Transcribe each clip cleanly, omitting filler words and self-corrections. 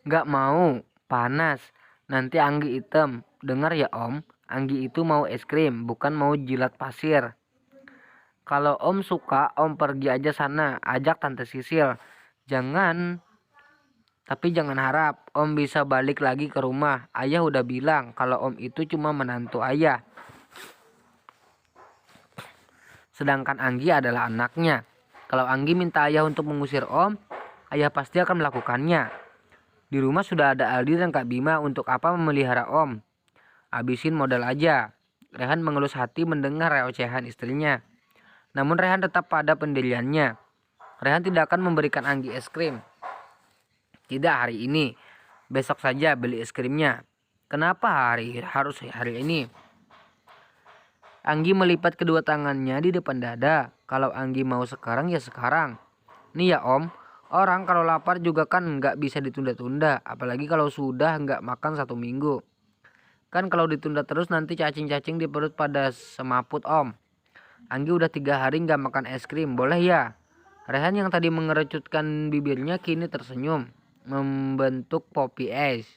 Nggak mau, panas. Nanti Anggi hitam. Dengar ya Om, Anggi itu mau es krim, bukan mau jilat pasir. Kalau Om suka, Om pergi aja sana, ajak Tante Sisil. Tapi jangan harap Om bisa balik lagi ke rumah. Ayah udah bilang kalau Om itu cuma menantu ayah. Sedangkan Anggi adalah anaknya. Kalau Anggi minta ayah untuk mengusir Om, ayah pasti akan melakukannya. Di rumah sudah ada Aldi dan Kak Bima, untuk apa memelihara Om? Habisin modal aja. Rehan mengelus hati mendengar ocehan istrinya. Namun Rehan tetap pada pendiriannya. Rehan tidak akan memberikan Anggi es krim. Tidak hari ini. Besok saja beli es krimnya. Kenapa harus hari ini? Anggi melipat kedua tangannya di depan dada. Kalau Anggi mau sekarang ya sekarang. Nih ya Om, orang kalau lapar juga kan nggak bisa ditunda-tunda. Apalagi kalau sudah nggak makan 1 minggu. Kan kalau ditunda terus nanti cacing-cacing di perut pada semaput Om. Anggi udah 3 hari nggak makan es krim, boleh ya? Rehan yang tadi mengerucutkan bibirnya kini tersenyum, membentuk Poppy Ice.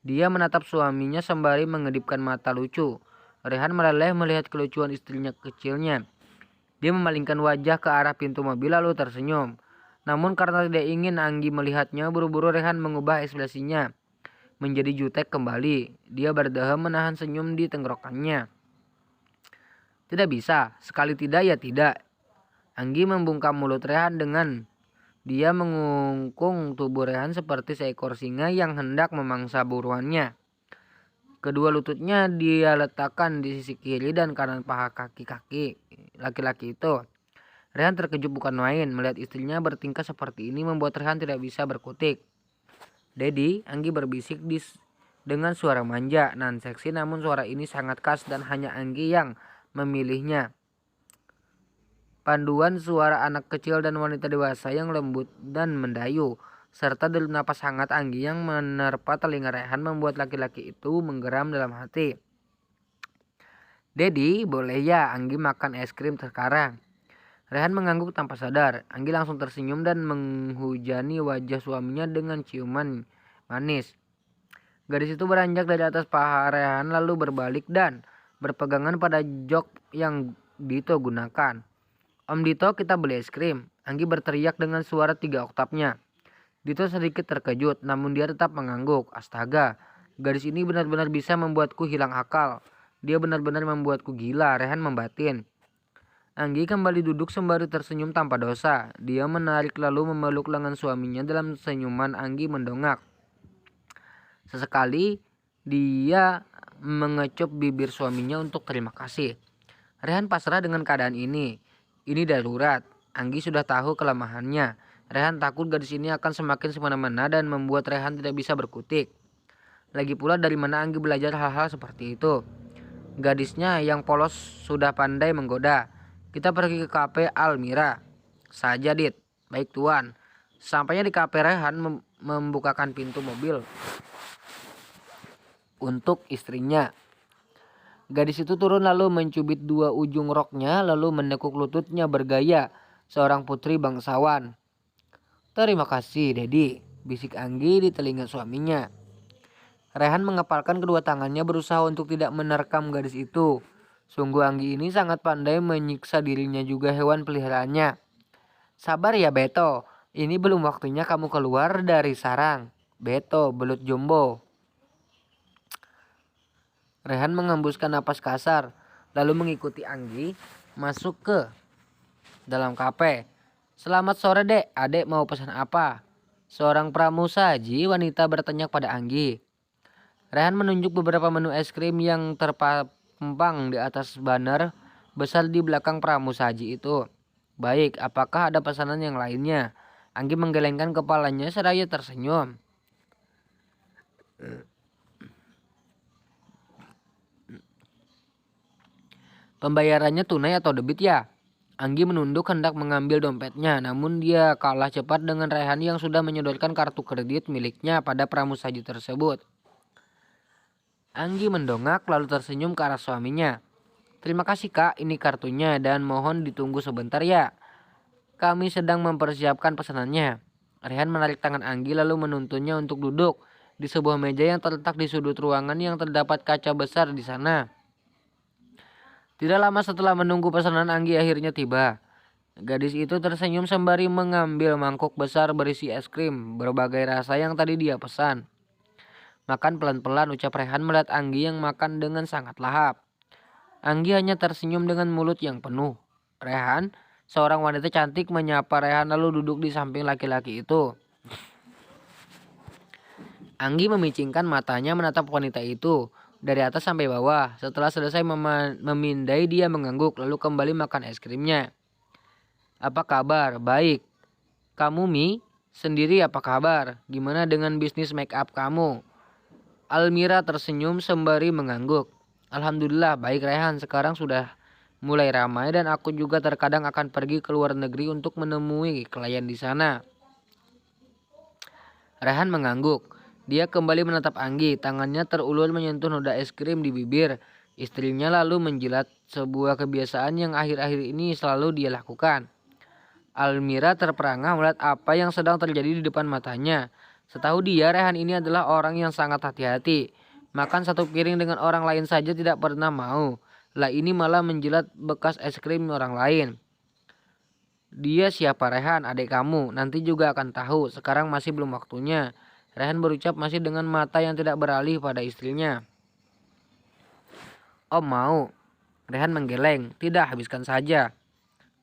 Dia menatap suaminya sembari mengedipkan mata lucu. Rehan meleleh melihat kelucuan istrinya kecilnya. Dia memalingkan wajah ke arah pintu mobil lalu tersenyum. Namun karena tidak ingin Anggi melihatnya, buru-buru Rehan mengubah ekspresinya menjadi jutek kembali. Dia berdaha menahan senyum di tenggorokannya. Tidak bisa, sekali tidak ya tidak. Anggi membungkam mulut Rehan dengan dia mengungkung tubuh Rehan seperti seekor singa yang hendak memangsa buruannya. Kedua lututnya dia letakkan di sisi kiri dan kanan paha kaki laki-laki itu. Rehan terkejut bukan main, melihat istrinya bertingkah seperti ini membuat Rehan tidak bisa berkutik. Dedi, Anggi berbisik dengan suara manja nan seksi, namun suara ini sangat khas dan hanya Anggi yang memilihnya. Panduan suara anak kecil dan wanita dewasa yang lembut dan mendayu, serta deru napas hangat Anggi yang menerpa telinga Rehan membuat laki-laki itu menggeram dalam hati. Dedi, boleh ya Anggi makan es krim sekarang? Rehan mengangguk tanpa sadar. Anggi langsung tersenyum dan menghujani wajah suaminya dengan ciuman manis. Gadis itu beranjak dari atas paha Rehan lalu berbalik dan berpegangan pada jok yang Dito gunakan. Om Dito, kita beli es krim. Anggi berteriak dengan suara 3 oktavnya. Dito sedikit terkejut, namun dia tetap mengangguk. Astaga, gadis ini benar-benar bisa membuatku hilang akal. Dia benar-benar membuatku gila, Rehan membatin. Anggi kembali duduk sembari tersenyum tanpa dosa. Dia menarik lalu memeluk lengan suaminya. Dalam senyuman Anggi mendongak. Sesekali dia mengecup bibir suaminya untuk terima kasih. Rehan pasrah dengan keadaan ini. Ini darurat. Anggi sudah tahu kelemahannya. Rehan takut gadis ini akan semakin semena-mena dan membuat Rehan tidak bisa berkutik. Lagi pula dari mana Anggi belajar hal-hal seperti itu? Gadisnya yang polos sudah pandai menggoda. Kita pergi ke kafe Almira saja, Dit. Baik tuan. Sampainya di kafe, Rehan membukakan pintu mobil untuk istrinya. Gadis itu turun lalu mencubit 2 ujung roknya lalu menekuk lututnya bergaya seorang putri bangsawan. Terima kasih, Dedi, bisik Anggi di telinga suaminya. Rehan mengepalkan kedua tangannya berusaha untuk tidak menerkam gadis itu. Sungguh Anggi ini sangat pandai menyiksa dirinya juga hewan peliharaannya. Sabar ya Beto, ini belum waktunya kamu keluar dari sarang. Beto, belut jumbo. Rehan mengembuskan napas kasar, lalu mengikuti Anggi masuk ke dalam kafe. Selamat sore dek, adek mau pesan apa? Seorang pramusaji wanita bertanya pada Anggi. Rehan menunjuk beberapa menu es krim yang terpampang di atas banner besar di belakang pramusaji itu. Baik, apakah ada pesanan yang lainnya? Anggi menggelengkan kepalanya seraya tersenyum. Pembayarannya tunai atau debit ya? Anggi menunduk hendak mengambil dompetnya, namun dia kalah cepat dengan Rehan yang sudah menyodorkan kartu kredit miliknya pada pramusaji tersebut. Anggi mendongak lalu tersenyum ke arah suaminya. Terima kasih kak, ini kartunya dan mohon ditunggu sebentar ya. Kami sedang mempersiapkan pesanannya. Rehan menarik tangan Anggi lalu menuntunnya untuk duduk di sebuah meja yang terletak di sudut ruangan yang terdapat kaca besar di sana. Tidak lama setelah menunggu pesanan Anggi akhirnya tiba. Gadis itu tersenyum sembari mengambil mangkuk besar berisi es krim berbagai rasa yang tadi dia pesan. Makan pelan-pelan, ucap Rehan melihat Anggi yang makan dengan sangat lahap. Anggi hanya tersenyum dengan mulut yang penuh. Rehan, seorang wanita cantik, menyapa Rehan lalu duduk di samping laki-laki itu. Anggi memicingkan matanya menatap wanita itu dari atas sampai bawah. Setelah selesai memindai, dia mengangguk lalu kembali makan es krimnya. Apa kabar? Baik. Kamu Mi? Sendiri apa kabar? Gimana dengan bisnis make up kamu? Almira tersenyum sembari mengangguk. Alhamdulillah baik Rehan, sekarang sudah mulai ramai dan aku juga terkadang akan pergi ke luar negeri untuk menemui klien di sana. Rehan mengangguk. Dia kembali menatap Anggi, tangannya terulur menyentuh noda es krim di bibir istrinya lalu menjilat, sebuah kebiasaan yang akhir-akhir ini selalu dia lakukan. Almira terperangah melihat apa yang sedang terjadi di depan matanya. Setahu dia, Rehan ini adalah orang yang sangat hati-hati. Makan satu piring dengan orang lain saja tidak pernah mau. Lah ini malah menjilat bekas es krim orang lain. Dia siapa Rehan? Adik kamu. Nanti juga akan tahu. Sekarang masih belum waktunya. Rehan berucap masih dengan mata yang tidak beralih pada istrinya. Om mau. Rehan menggeleng. Tidak, habiskan saja.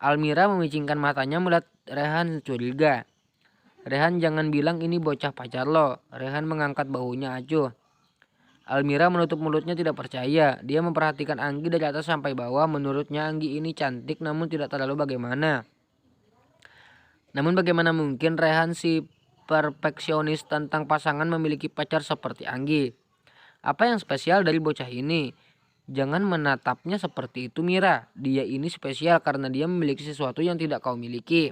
Almira memicingkan matanya melihat Rehan curiga. Rehan, jangan bilang ini bocah pacar lo. Rehan mengangkat bahunya acuh. Almira menutup mulutnya tidak percaya. Dia memperhatikan Anggi dari atas sampai bawah. Menurutnya Anggi ini cantik namun tidak terlalu bagaimana. Namun bagaimana mungkin Rehan si perfeksionis tentang pasangan memiliki pacar seperti Anggi? Apa yang spesial dari bocah ini? Jangan menatapnya seperti itu Mira. Dia ini spesial karena dia memiliki sesuatu yang tidak kau miliki.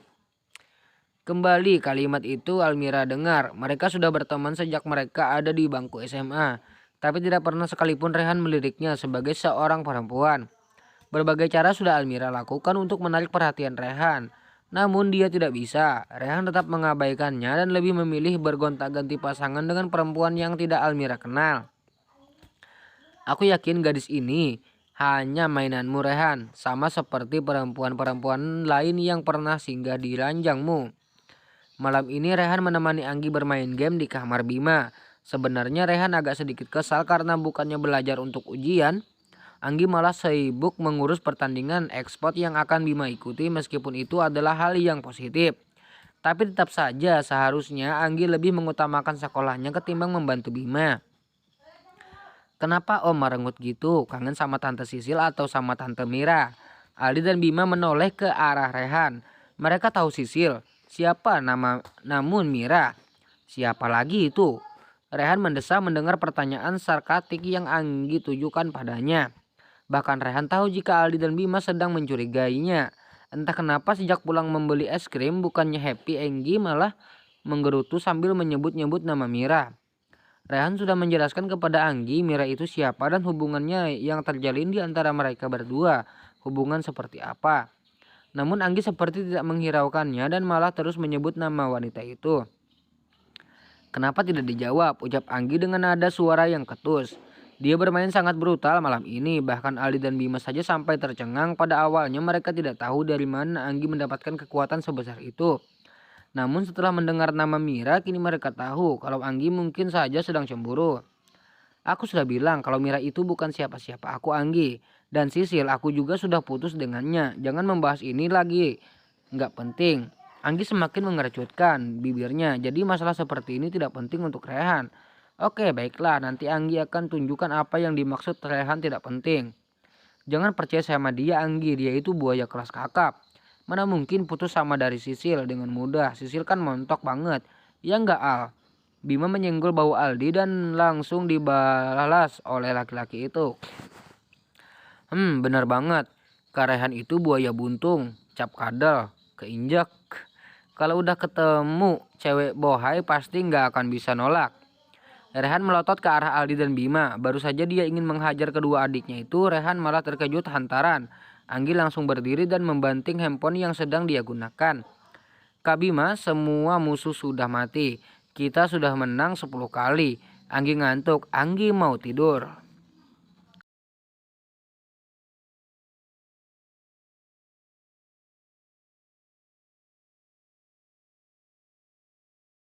Kembali kalimat itu Almira dengar. Mereka sudah berteman sejak mereka ada di bangku SMA. Tapi tidak pernah sekalipun Rehan meliriknya sebagai seorang perempuan. Berbagai cara sudah Almira lakukan untuk menarik perhatian Rehan. Namun dia tidak bisa. Rehan tetap mengabaikannya dan lebih memilih bergonta-ganti pasangan dengan perempuan yang tidak Almira kenal. Aku yakin gadis ini hanya mainanmu Rehan, sama seperti perempuan-perempuan lain yang pernah singgah di ranjangmu. Malam ini Rehan menemani Anggi bermain game di kamar Bima. Sebenarnya Rehan agak sedikit kesal karena bukannya belajar untuk ujian, Anggi malah sibuk mengurus pertandingan ekspor yang akan Bima ikuti, meskipun itu adalah hal yang positif. Tapi tetap saja seharusnya Anggi lebih mengutamakan sekolahnya ketimbang membantu Bima. Kenapa Om merengut gitu? Kangen sama Tante Sisil atau sama Tante Mira? Aldi dan Bima menoleh ke arah Rehan. Mereka tahu Sisil. Siapa namun Mira? Siapa lagi itu? Rehan mendesah mendengar pertanyaan sarkastik yang Anggi tujukan padanya. Bahkan Rehan tahu jika Aldi dan Bima sedang mencurigainya. Entah kenapa sejak pulang membeli es krim bukannya happy, Anggi malah menggerutu sambil menyebut-nyebut nama Mira. Rehan sudah menjelaskan kepada Anggi Mira itu siapa dan hubungannya yang terjalin di antara mereka berdua. Hubungan seperti apa. Namun Anggi seperti tidak menghiraukannya dan malah terus menyebut nama wanita itu. Kenapa tidak dijawab? Ucap Anggi dengan nada suara yang ketus. Dia bermain sangat brutal malam ini. Bahkan Aldi dan Bima saja sampai tercengang. Pada awalnya mereka tidak tahu dari mana Anggi mendapatkan kekuatan sebesar itu. Namun setelah mendengar nama Mira, kini mereka tahu kalau Anggi mungkin saja sedang cemburu. Aku sudah bilang kalau Mira itu bukan siapa-siapa, aku Anggi. Dan Sisil, aku juga sudah putus dengannya. Jangan membahas ini lagi. Nggak penting. Anggi semakin mengercutkan bibirnya. Jadi masalah seperti ini tidak penting untuk Rehan. Oke, baiklah. Nanti Anggi akan tunjukkan apa yang dimaksud Rehan tidak penting. Jangan percaya sama dia Anggi. Dia itu buaya kelas kakap. Mana mungkin putus sama dari Sisil dengan mudah. Sisil kan montok banget. Ya enggak Al. Bima menyenggol bau Aldi dan langsung dibalas oleh laki-laki itu. Benar banget. Karehan itu buaya buntung. Cap kadal. Keinjak. Kalau udah ketemu cewek bohai pasti nggak akan bisa nolak. Rehan melotot ke arah Aldi dan Bima. Baru saja dia ingin menghajar kedua adiknya itu, Rehan malah terkejut hantaran. Anggi langsung berdiri dan membanting handphone yang sedang dia gunakan. Kak Bima, semua musuh sudah mati. Kita sudah menang 10 kali. Anggi ngantuk, Anggi mau tidur.